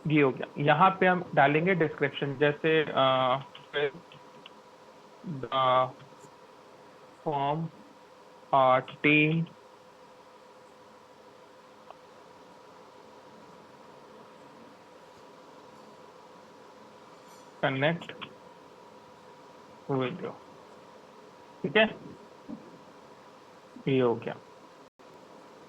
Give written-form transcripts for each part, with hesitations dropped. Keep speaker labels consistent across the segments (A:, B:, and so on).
A: ये हो गया। यहाँ पे हम डालेंगे डिस्क्रिप्शन, जैसे फॉर्म टीम कनेक्ट वीडियो, ठीक है, ये हो गया।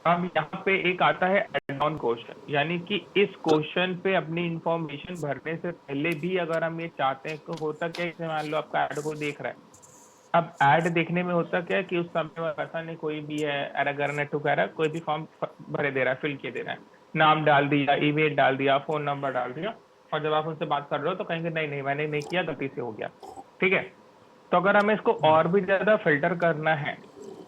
A: अब यहाँ पे एक आता है एड ऑन क्वेश्चन, यानी कि इस क्वेश्चन पे अपनी इंफॉर्मेशन भरने से पहले भी अगर हम ये चाहते हैं, तो होता क्या है, जैसे मान लो आपका ऐड को देख रहा है, अब ऐड देखने में होता क्या है कि उस समय में ऐसा नहीं कोई भी है अगर नेट टू कह रहा है, कोई भी फॉर्म भरे दे रहा है, फिल किए दे रहा है, नाम डाल दिया, ईमेल डाल दिया, फोन नंबर डाल दिया, और जब आप उनसे बात कर रहे हो तो कहेंगे नहीं नहीं मैंने नहीं किया, गलती से हो गया, ठीक है। तो अगर हमें इसको और भी ज्यादा फिल्टर करना है,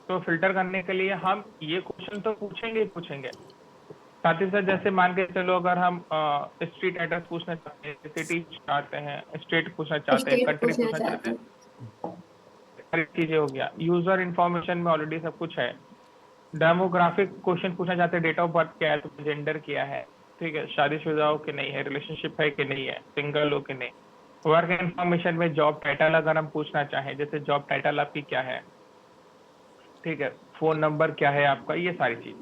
A: तो फिल्टर करने के लिए हम ये क्वेश्चन तो पूछेंगे ही पूछेंगे, साथ ही साथ जैसे मान के चलो अगर हम स्ट्रीट एड्रेस पूछना चाहते हैं, सिटी चाहते हैं, स्टेट पूछना चाहते हैं, कंट्री पूछना चाहते हैं, सारी चीजें हो गया। यूजर इन्फॉर्मेशन में ऑलरेडी सब कुछ है। डेमोग्राफिक क्वेश्चन पूछना चाहते हैं, डेट ऑफ बर्थ क्या है, तो जेंडर क्या है, ठीक है, शादीशुदा हो कि नहीं है, रिलेशनशिप है कि नहीं है, सिंगल हो कि नहीं। वर्क इन्फॉर्मेशन में जॉब टाइटल अगर हम पूछना चाहें, जैसे जॉब टाइटल आपकी क्या है, ठीक है, फोन नंबर क्या है आपका, ये सारी चीज,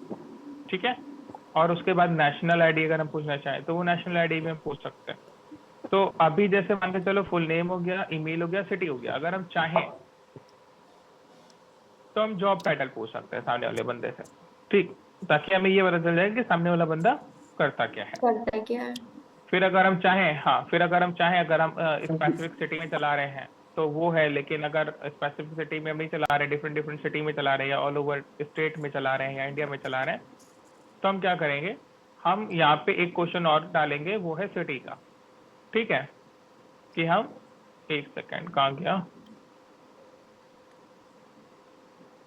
A: ठीक है। और उसके बाद नेशनल आईडी अगर हम पूछना चाहें तो वो नेशनल आईडी में हम पूछ सकते हैं। तो अभी जैसे मान के चलो फुल नेम हो गया, ईमेल हो गया, सिटी हो गया, अगर हम चाहें तो हम जॉब टाइटल पूछ सकते हैं सामने वाले बंदे से, ठीक, ताकि हमें ये पता चल जाए कि सामने वाला बंदा करता क्या है। फिर अगर हम चाहें, हाँ, फिर अगर हम चाहें, अगर हम स्पेसिफिक सिटी में चला रहे हैं तो वो है, लेकिन अगर स्पेसिफिक सिटी में हम नहीं चला रहे, डिफरेंट डिफरेंट सिटी में चला रहे हैं, या ऑल ओवर स्टेट में चला रहे हैं, या इंडिया में चला रहे हैं, तो हम क्या करेंगे, हम यहाँ पे एक क्वेश्चन और डालेंगे, वो है सिटी का, ठीक है, कि हम एक सेकेंड कहाँ गया,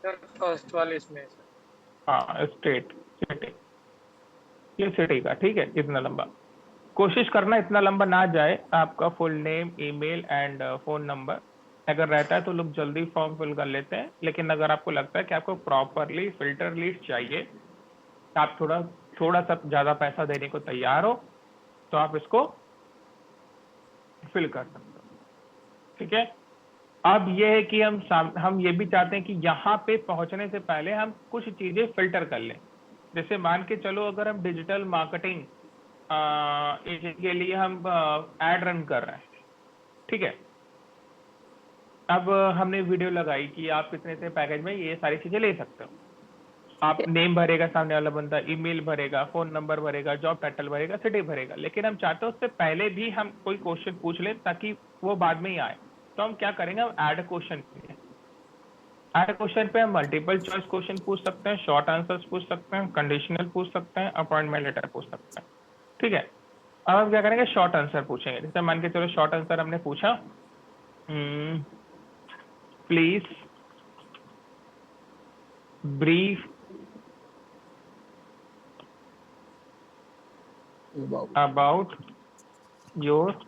B: फर्स्ट वाले इसमें
A: हाँ, स्टेट सिटी, ये सिटी का, ठीक है, इतना लंबा कोशिश करना, इतना लंबा ना जाए। आपका full name, email and phone number अगर रहता है तो लोग जल्दी फॉर्म फिल कर लेते हैं, लेकिन अगर आपको लगता है कि आपको प्रॉपरली फिल्टर लिस्ट चाहिए, आप थोड़ा सा ज्यादा पैसा देने को तैयार हो, तो आप इसको फिल कर सकते हो, ठीक है। अब ये है कि हम ये भी चाहते हैं कि यहाँ पे पहुंचने से पहले हम कुछ चीजें फिल्टर कर लें। जैसे मान के चलो अगर हम डिजिटल मार्केटिंग के लिए हम एड रन कर रहे हैं, ठीक है, अब हमने वीडियो लगाई कि आप कितने से पैकेज में ये सारी चीजें ले सकते हो, आप नेम भरेगा सामने वाला बंदा, ईमेल भरेगा, फोन नंबर भरेगा, जॉब टाइटल भरेगा, सिटी भरेगा, लेकिन हम चाहते हैं उससे पहले भी हम कोई क्वेश्चन पूछ ले ताकि वो बाद में ही आए। तो हम क्या करेंगे, हम ऐड क्वेश्चन, ऐड क्वेश्चन पे हम मल्टीपल चॉइस क्वेश्चन पूछ सकते हैं, शॉर्ट आंसर्स पूछ सकते हैं, कंडीशनल पूछ सकते हैं, अपॉइंटमेंट लेटर पूछ सकते हैं, ठीक है। अब हम क्या करेंगे, शॉर्ट आंसर पूछेंगे। जैसे मान के चलो शॉर्ट आंसर हमने पूछा, please brief about your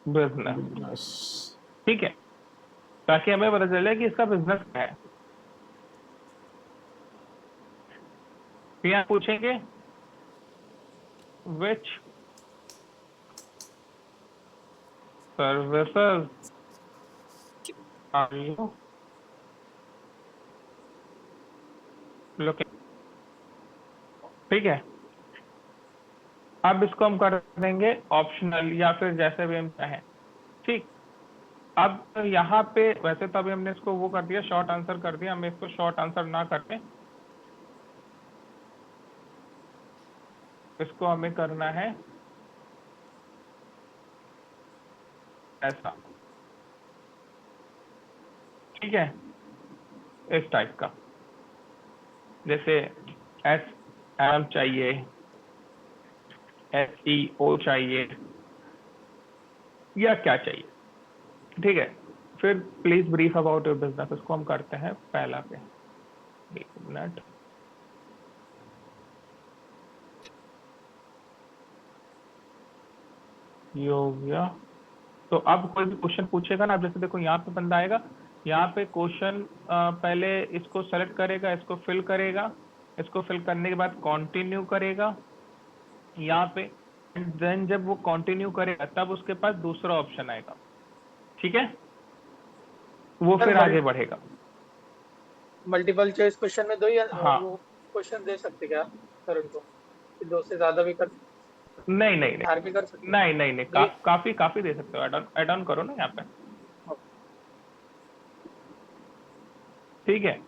A: business, ठीक है, ताकि हमें पता चले कि इसका बिजनेस क्या है। फिर आप पूछेंगे विच सर्विसेज आर यू लुकिंग, ठीक है। अब इसको हम कर देंगे ऑप्शनल, या फिर जैसे भी हम चाहें, ठीक। अब यहाँ पे वैसे तो अभी हमने इसको वो कर दिया, शॉर्ट आंसर कर दिया, हम इसको शॉर्ट आंसर ना करते, इसको हमें करना है ऐसा, ठीक है, इस टाइप का, जैसे SEO चाहिए, SEO चाहिए, या क्या चाहिए, ठीक है। फिर please brief about your business, इसको हम करते हैं पहला पे, एक मिनट, ये हो गया। तो अब कोई भी क्वेश्चन पूछेगा ना, जैसे देखो यहाँ पे बंदा आएगा, यहाँ पे क्वेश्चन पहले इसको सेलेक्ट करेगा, इसको फिल करेगा, इसको फिल करने के बाद कंटिन्यू करेगा यहाँ पे, एंड देन जब वो कंटिन्यू करेगा तब उसके पास दूसरा ऑप्शन आएगा, ठीक है, वो
B: सर
A: फिर आगे बढ़ेगा।
B: मल्टीपल चॉइस क्वेश्चन में दो या
A: हाँ,
B: वो क्वेश्चन दे सकते क्या सर उनको, कि दो से ज्यादा भी कर,
A: नहीं नहीं
B: चार
A: नहीं
B: भी कर सकते?
A: नहीं नहीं नहीं
B: दो ही?
A: काफी काफी दे सकते हो, एड ऑन करो ना यहाँ पे, ठीक है।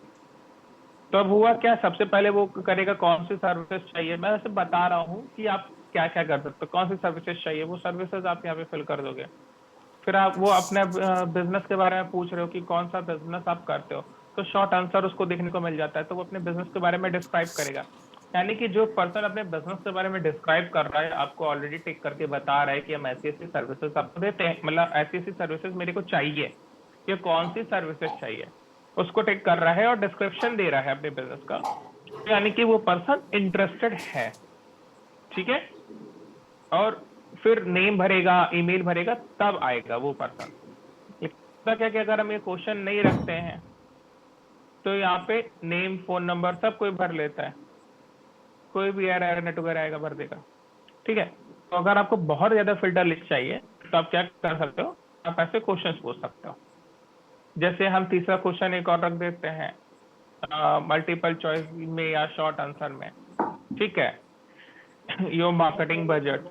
A: तो अब हुआ क्या, सबसे पहले वो करेगा कौन सी सर्विसेज चाहिए, मैं वैसे बता रहा हूँ कि आप क्या क्या कर सकते हो, कौन सी सर्विसेज चाहिए, वो सर्विसेज आप यहाँ पे फिल कर दोगे। फिर आप वो अपने बिजनेस के बारे में पूछ रहे हो कि कौन सा बिजनेस आप करते हो, तो शॉर्ट आंसर उसको देखने को मिल जाता है, तो वो अपने बिजनेस के बारे में डिस्क्राइब करेगा। यानी कि जो पर्सन अपने बिजनेस के बारे में डिस्क्राइब कर रहा है, आपको ऑलरेडी टिक करके बता रहा है कि हम ऐसी ऐसी सर्विसेज आपको देते हैं, मतलब ऐसी ऐसी सर्विसेज मेरे को चाहिए, ये कौन सी सर्विसेज चाहिए, उसको टिक कर रहा है और डिस्क्रिप्शन दे रहा है अपने बिजनेस का, यानी कि वो पर्सन इंटरेस्टेड है, ठीक है। और फिर नेम भरेगा, ईमेल भरेगा, तब आएगा वो पर्सन। क्या कि अगर हम ये क्वेश्चन नहीं रखते हैं तो यहाँ पे नेम, फोन नंबर सब कोई भर लेता है, कोई भी एरर नेट वगैरह आएगा भर देगा, ठीक है। तो अगर आपको बहुत ज्यादा फिल्टर लिस्ट चाहिए तो आप क्या कर सकते हो, आप ऐसे क्वेश्चंस पूछ सकते हो। जैसे हम तीसरा क्वेश्चन एक और रख देते हैं मल्टीपल चॉइस में या शॉर्ट आंसर में, ठीक है। योर मार्केटिंग बजट,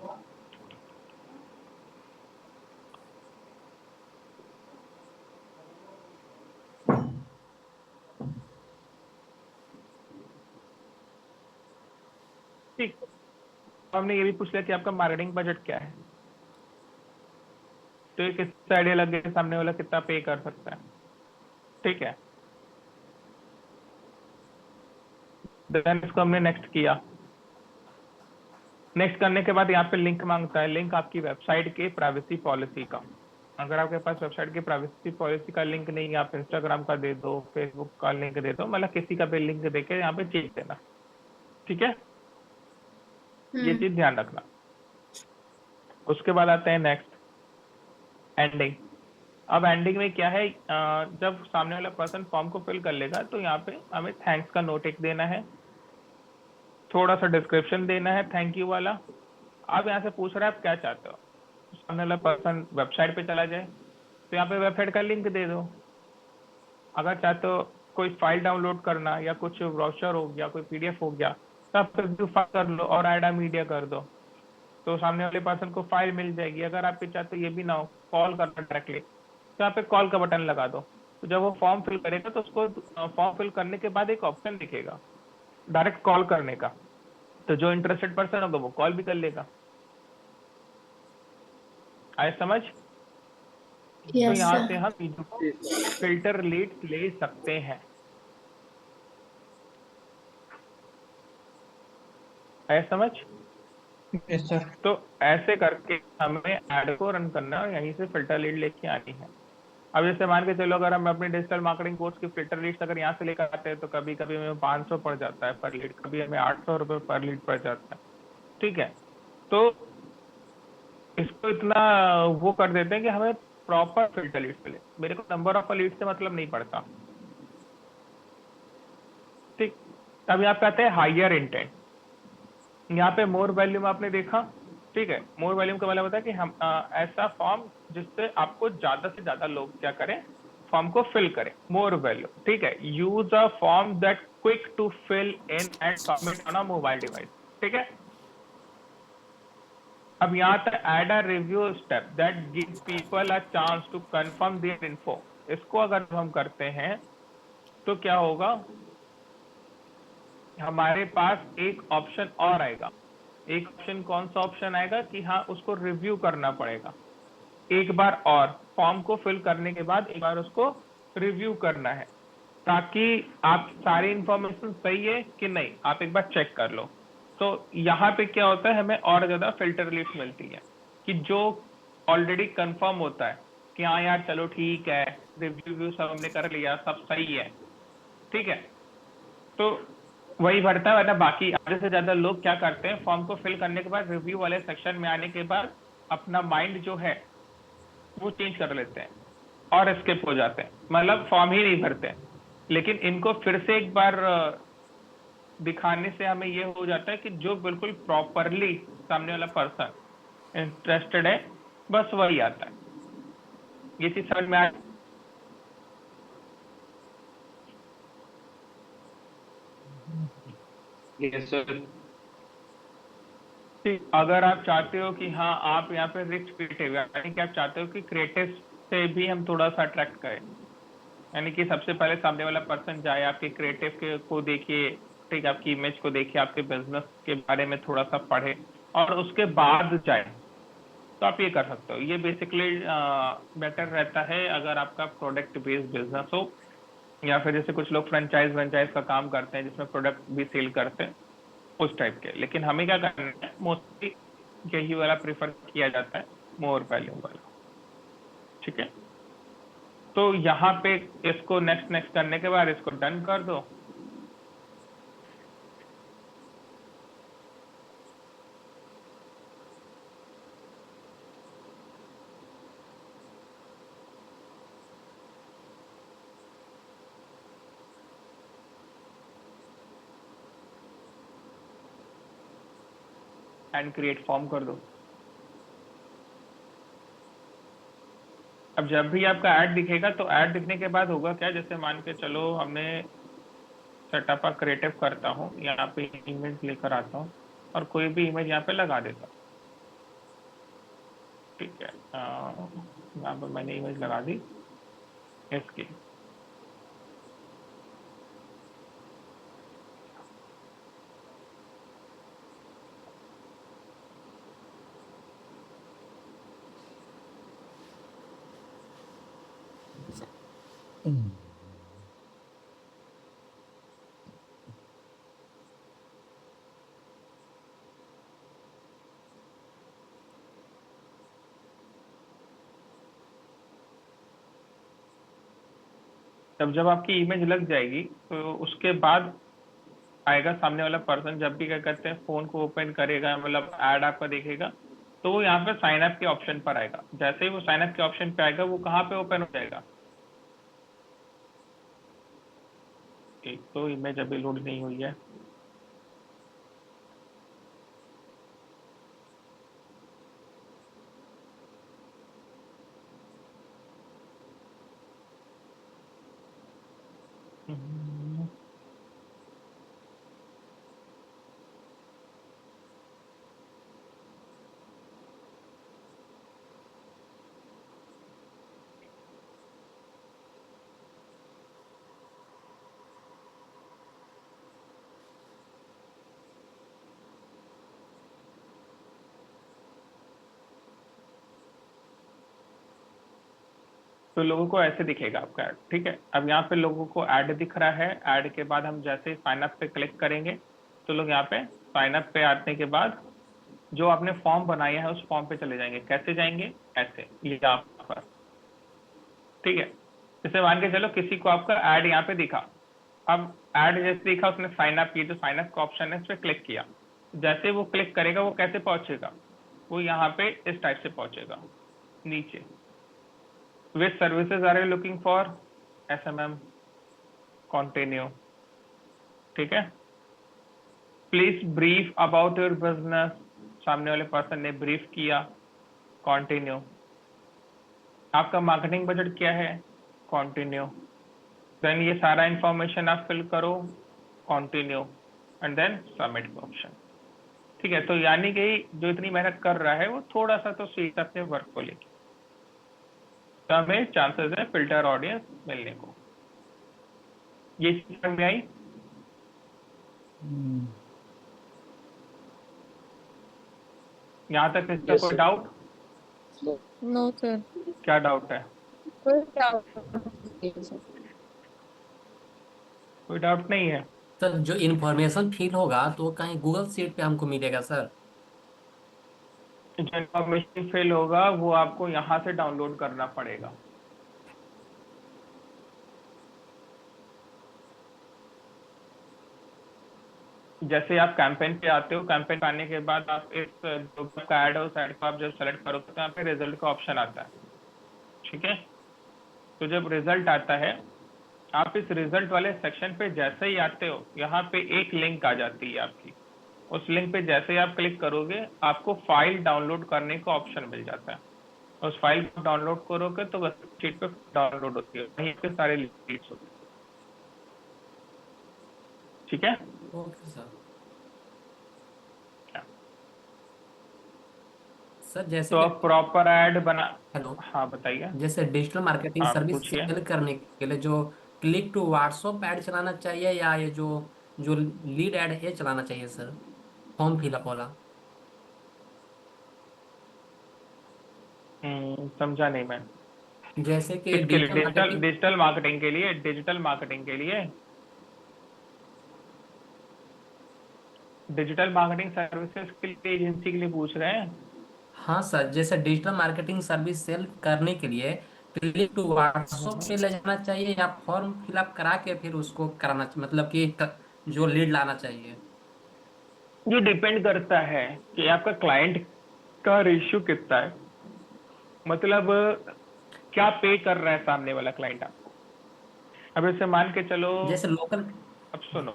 A: ठीक। हमने ये भी पूछ लिया कि आपका मार्केटिंग बजट क्या है, तो ये किससे आइडिया लग गया सामने वाला कितना पे कर सकता है, ठीक है। देन इसको हमने नेक्स्ट किया, नेक्स्ट करने के बाद यहाँ पे लिंक मांगता है, लिंक आपकी वेबसाइट के प्राइवेसी पॉलिसी का। अगर आपके पास वेबसाइट की प्राइवेसी पॉलिसी का लिंक नहीं है, आप इंस्टाग्राम का दे दो, फेसबुक का लिंक दे दो, मतलब किसी का भी लिंक देके यहाँ पे चेक देना, ठीक है, ये चीज ध्यान रखना। उसके बाद आते हैं नेक्स्ट एंडिंग। अब एंडिंग में क्या है, जब सामने वाला पर्सन फॉर्म को फिल कर लेगा तो यहाँ पे हमें थैंक्स का नोट एक देना है, थोड़ा सा डिस्क्रिप्शन देना है थैंक यू वाला। आप यहाँ से पूछ रहे हैं आप क्या चाहते हो, सामने वाला पर्सन वेबसाइट पे चला जाए तो यहाँ पे वेबसाइट का लिंक दे दो। अगर चाहते हो कोई फाइल डाउनलोड करना या कुछ ब्राउचर हो गया, कोई पीडीएफ हो गया, तो आप रिव्यू फाइल कर लो और ऐड अ मीडिया कर दो, तो सामने वाले पर्सन को फाइल मिल जाएगी। अगर आप चाहते हो ये भी ना हो, कॉल करना डायरेक्टली, तो यहाँ पे कॉल का बटन लगा दो, तो जब वो फॉर्म फिल करेगा तो उसको फॉर्म फिल करने के बाद एक ऑप्शन दिखेगा डायरेक्ट कॉल करने का, तो जो इंटरेस्टेड पर्सन होगा वो कॉल भी कर लेगा। आए समझ? तो यहाँ से हम फिल्टर लीड्स ले सकते हैं। आए समझ?
C: Yes sir.
A: तो ऐसे करके हमें ऐड को रन करना है और यहीं से फिल्टर लीड लेके आनी है। अब जैसे मान के चलो अगर हम अपने डिजिटल मार्केटिंग कोर्स की फिल्टर लीड्स अगर यहाँ से लेकर आते हैं तो कभी कभी हमें 500 पड़ जाता है पर लीड, कभी हमें 800 रुपये पर लीड पड़ जाता है, ठीक है। तो इसको इतना वो कर देते हैं कि हमें प्रॉपर फिल्टर लीड्स मिले, मेरे को नंबर ऑफ लीड से मतलब नहीं पड़ता, ठीक। अब यहाँ पे आते हैं हायर इंटेंट। यहाँ पे मोर वैल्यूम आपने देखा, ठीक है। मोर वैल्यूम का मतलब होता है कि हम ऐसा फॉर्म जिससे आपको ज्यादा से ज्यादा लोग क्या करें, फॉर्म को फिल करें, मोर वैल्यू, ठीक है। Use a form that quick to fill in and submit on a mobile device, ठीक है। अब यहाँ तक add a review step that give people a chance to confirm their info, इसको अगर हम करते हैं तो क्या होगा, हमारे पास एक ऑप्शन और आएगा। एक ऑप्शन कौन सा ऑप्शन आएगा कि हाँ उसको रिव्यू करना पड़ेगा एक बार, और फॉर्म को फिल करने के बाद एक बार उसको रिव्यू करना है, ताकि आप सारी इंफॉर्मेशन सही है कि नहीं आप एक बार चेक कर लो। तो यहाँ पे क्या होता है, हमें और ज्यादा फिल्टर लिस्ट मिलती है कि जो ऑलरेडी कंफर्म होता है कि हाँ यार चलो ठीक है, रिव्यू सब हमने कर लिया, सब सही है, ठीक है, तो वही भरता है। वरना बाकी आधे से ज्यादा लोग क्या करते हैं, फॉर्म को फिल करने के बाद रिव्यू वाले सेक्शन में आने के बाद अपना माइंड जो है वो चेंज कर लेते हैं और स्किप हो जाते हैं, मतलब फॉर्म ही नहीं भरते हैं। लेकिन इनको फिर से एक बार दिखाने से हमें ये हो जाता है कि जो बिल्कुल प्रॉपरली सामने वाला पर्सन इंटरेस्टेड है बस वही आता है। ये चीज समझ में आ
D: यस सर।
A: ठीक, अगर आप चाहते हो कि हाँ आप यहाँ पे रिच क्रिएटिव, यानी कि आप चाहते हो कि क्रिएटिव से भी हम थोड़ा सा अट्रैक्ट करें, यानी कि सबसे पहले सामने वाला पर्सन जाए आपके क्रिएटिव के को देखिए, ठीक, आपकी इमेज को देखिए, आपके बिजनेस के बारे में थोड़ा सा पढ़े और उसके बाद जाए, तो आप ये कर सकते हो। ये बेसिकली बेटर रहता है अगर आपका प्रोडक्ट बेस्ड बिजनेस हो, या फिर जैसे कुछ लोग फ्रेंचाइज का काम करते हैं जिसमें प्रोडक्ट भी सेल करते हैं, उस टाइप के। लेकिन हमें क्या करना है, मोस्टली यही वाला प्रेफर किया जाता है, मोर वैल्यू वाला। ठीक है, तो यहाँ पे इसको नेक्स्ट नेक्स्ट करने के बाद इसको डन कर दो। एंड क्रिएट फॉर्म कर दो। अब जब भी आपका ऐड दिखेगा तो ऐड दिखने के बाद होगा क्या, जैसे मान के चलो हमने सेटअप क्रिएटिव करता हूँ, यहाँ पे इमेज लेकर आता हूँ और कोई भी इमेज यहाँ पे लगा देता हूँ। ठीक है, यहाँ पर मैंने इमेज लगा दी इसकी। तब जब आपकी इमेज लग जाएगी तो उसके बाद आएगा सामने वाला पर्सन, जब भी क्या करते हैं फोन को ओपन करेगा, मतलब ऐड आपका देखेगा, तो वो यहाँ पे साइन अप के ऑप्शन पर आएगा। जैसे ही वो साइन अप के ऑप्शन पे आएगा, वो कहाँ पे ओपन हो जाएगा, एक तो इमेज अभी लोड नहीं हुई है। तो लोगों को ऐसे दिखेगा आपका ऐड। ठीक है, अब यहाँ पे लोगों को ऐड दिख रहा है। ऐड के बाद हम जैसे साइन अप पे क्लिक करेंगे तो लोग यहाँ पे साइन अप पे आने के बाद जो आपने फॉर्म बनाया है उस फॉर्म पे चले जाएंगे। कैसे जाएंगे, ऐसे, ये यहाँ पर। ठीक है, जैसे मान के चलो किसी को आपका ऐड यहाँ पे दिखा, अब ऐड जैसे दिखा उसने साइन अप की, जो साइन अप का ऑप्शन है उस पर क्लिक किया, जैसे वो क्लिक करेगा वो कैसे पहुंचेगा, वो यहाँ पे इस टाइप से पहुंचेगा नीचे। Which services are you looking for? SMM, continue। ठीक है, please brief about your business, सामने वाले पर्सन ने ब्रीफ किया, कंटिन्यू। आपका मार्केटिंग बजट क्या है, कंटिन्यू। देन ये सारा इंफॉर्मेशन आप फिल करो, continue, and then submit option. ठीक है, तो यानी कि जो इतनी मेहनत कर रहा है वो थोड़ा सा तो सीख अपने वर्क को लेके, तो हमें चांसेस है फिल्टर ऑडियंस मिलने को। ये चीज समझ में आई? यहाँ तक इसका कोई डाउट?
E: No sir.
A: क्या डाउट है?
E: कोई डाउट नहीं सर।
A: कोई डाउट नहीं है?
F: सर जो इन्फॉर्मेशन फील होगा तो वो कहीं गूगल शीट पे हमको मिलेगा सर?
A: जो इन्फॉर्मेशन फिल होगा वो आपको यहाँ से डाउनलोड करना पड़ेगा। जैसे आप कैंपेन पे आते हो, कैंपेन पे आने के बाद आप इस जो का ऐड है उस ऐड को आप जब सेलेक्ट करोगे तो यहाँ पे रिजल्ट का ऑप्शन आता है। ठीक है, तो जब रिजल्ट आता है आप इस रिजल्ट वाले सेक्शन पे जैसे ही आते हो, यहाँ पे एक लिंक आ जाती है आपकी। उस लिंक पे जैसे ही आप क्लिक करोगे, आपको फाइल डाउनलोड करने का ऑप्शन मिल जाता है। उस फाइल को डाउनलोड करोगे तो बस शीट पे डाउनलोड होती है, वहीं पे सारे लीड्स होते हैं। ठीक है।
F: Okay sir. सर जैसे
A: तो
F: कि
A: अब प्रॉपर ऐड बना।
F: हेलो,
A: हाँ बताइए।
F: जैसे डिजिटल मार्केटिंग
A: हाँ
F: सर्विस
A: पूछिए।
F: सेल करने के लिए जो क्लिक टू व्हाट्सएप ऐड चलाना चाहिए, या ये जो जो लीड ऐड है ये चलाना चाहिए सर, फॉर्म फिलअप वाला?
A: समझा नहीं मैं।
F: जैसे कि
A: किसके लिए?
F: Digital
A: digital
F: marketing.
A: Digital marketing के लिए? डिजिटल मार्केटिंग के लिए? डिजिटल मार्केटिंग सर्विसेज के लिए एजेंसी के लिए पूछ रहे हैं?
F: हाँ सर, जैसे डिजिटल मार्केटिंग सर्विस सेल करने के लिए क्लिक टू व्हाट्सएप पे ले जाना चाहिए, या फॉर्म फिलअप करा के फिर उसको कराना मतलब कि जो लीड लाना चाहिए?
A: ये डिपेंड करता है कि आपका क्लाइंट का रेशियो कितना है, मतलब क्या पे कर रहा है सामने वाला क्लाइंट आपको। अब जैसे मान के चलो,
F: जैसे लोकल।
A: अब सुनो,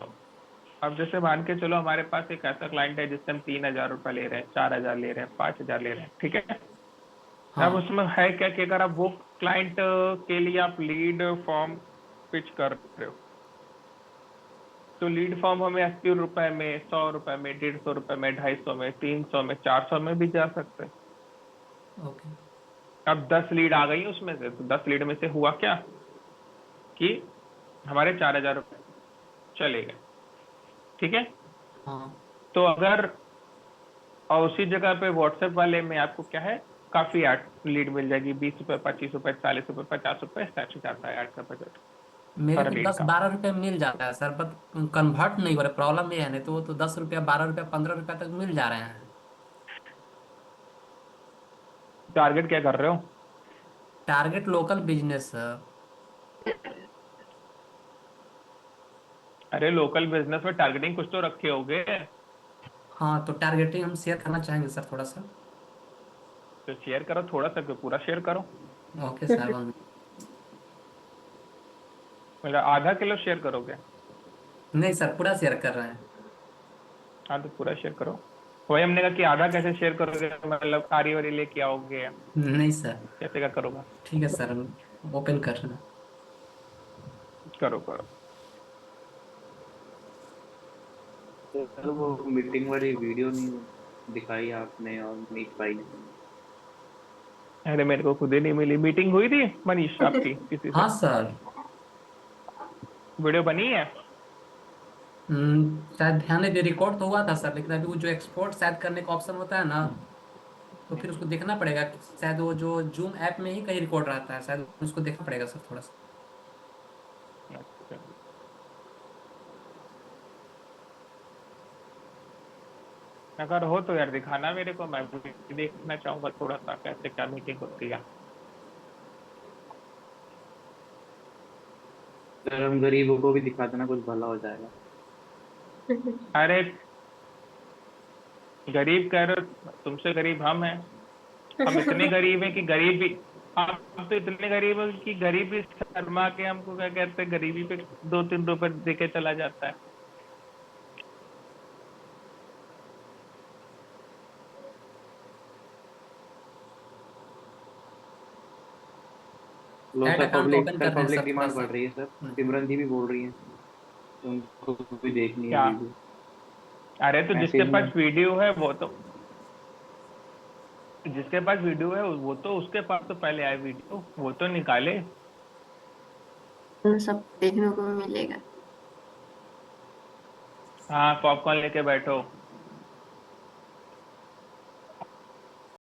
A: अब जैसे मान के चलो हमारे पास एक ऐसा क्लाइंट है जिससे हम 3,000 रुपये ले रहे हैं, 4,000 ले रहे हैं, 5,000 ले रहे हैं, ठीक है। अब
F: हाँ।
A: उसमें है क्या कि अगर आप वो क्लाइंट के लिए आप लीड फॉर्म पिच कर रहे हो, तो लीड फॉर्म हमें 80 रुपए में, 100 रुपए में, 150 रुपए में, 250 में, 300 में, 400 में भी जा सकते हैं।
F: ओके।
A: अब 10 लीड आ गई उसमें से, तो 10 लीड में से हुआ क्या कि हमारे 4,000 रुपये चले गए, ठीक है।
F: हाँ।
A: तो अगर और उसी जगह पे व्हाट्सएप वाले में आपको क्या है, काफी ऐड लीड मिल जाएगी, 20 रुपए, 25 रुपए, 40 रुपए, 50 रुपए, इस टाइप से जाता है ऐड का बजट
F: मेरे
A: पर
F: को
A: लीड
F: दस
A: का।
F: बारह रुपये मिल जाता है सर, बट कन्वर्ट नहीं हो रहा, प्रॉब्लम ये है। नहीं तो वो तो 10 रुपया, 12 रुपया, 15 रुपया तक मिल जा रहे हैं।
A: टारगेट क्या कर रहे हो?
F: Target local business sir.
A: अरे लोकल बिजनेस में टारगेटिंग कुछ तो रखे होगे,
F: हाँ, तो टारगेटिंग हम शेयर करना चाहेंगे सर थोड़ा सा।
A: तो शेयर करो थोड़ा सा, क्यों पूरा शेयर करो।
F: Okay sir.
A: मतलब आधा किलो शेयर करोगे?
F: नहीं सर, पूरा शेयर कर रहे हैं।
A: हाँ तो पूरा शेयर करो। वही हमने कहा कि आधा कैसे शेयर करोगे, मतलब आरी वारी लेके आओगे,
F: नहीं सर।
A: कैसे क्या करोगे?
F: ठीक है सर, ओपन कर रहे हैं।
A: करो करो।
D: तो सर वो मीटिंग वाली वीडियो नहीं दिखाई आपने और मीत भाई ने।
A: अरे मेरे को खुद ही नहीं मिली। मीटिंग हुई थी मनीष आपकी किसी से?
F: हाँ सर।
A: वीडियो बनी है?
F: शायद ध्यान नहीं दे, रिकॉर्ड तो हुआ था सर, लेकिन अभी वो जो एक्सपोर्ट शायद करने का ऑप्शन होता है ना, तो फिर उसको देखना पड़ेगा कि शायद वो जो जूम ऐप में ही कहीं रिकॉर्ड रहता है, शायद उसको देखना पड़ेगा सर थोड़ा सा।
A: अच्छा। अगर हो तो यार दिखाना मेरे को, मैं भी देखना चाहूंगा थोड़ा सा कैसे क्या मीटिंग होती है।
D: सर हम गरीबों को भी दिखा देना, कुछ भला हो जाएगा।
A: अरे गरीब कह रहे हो, तुमसे गरीब हम हैं। हम इतने गरीब हैं कि गरीब भी, हम तो इतने गरीब हैं कि गरीब भी शर्मा के हमको क्या कहते हैं, गरीबी पे 2-3 रुपए देके चला जाता है।
D: लो
F: ऐड
D: सर,
F: अकाउंट ओपन कर रहे हैं
D: पब्लिक
F: सर थोड़ा
D: डिमांड
F: सा।
D: बढ़ रही है सर। सिमरन जी भी बोल रही हैं, तो उनको भी देखनी है
A: क्या?
D: वीडियो।
A: अरे तो जिसके
D: मैसेज
A: पास
D: में
A: वीडियो है वो तो, जिसके पास वीडियो है वो तो, उसके पास तो पहले आए वीडियो, वो तो निकाले।
E: सब देखने को मिलेगा।
A: हाँ पॉपकॉर्न लेके बैठो।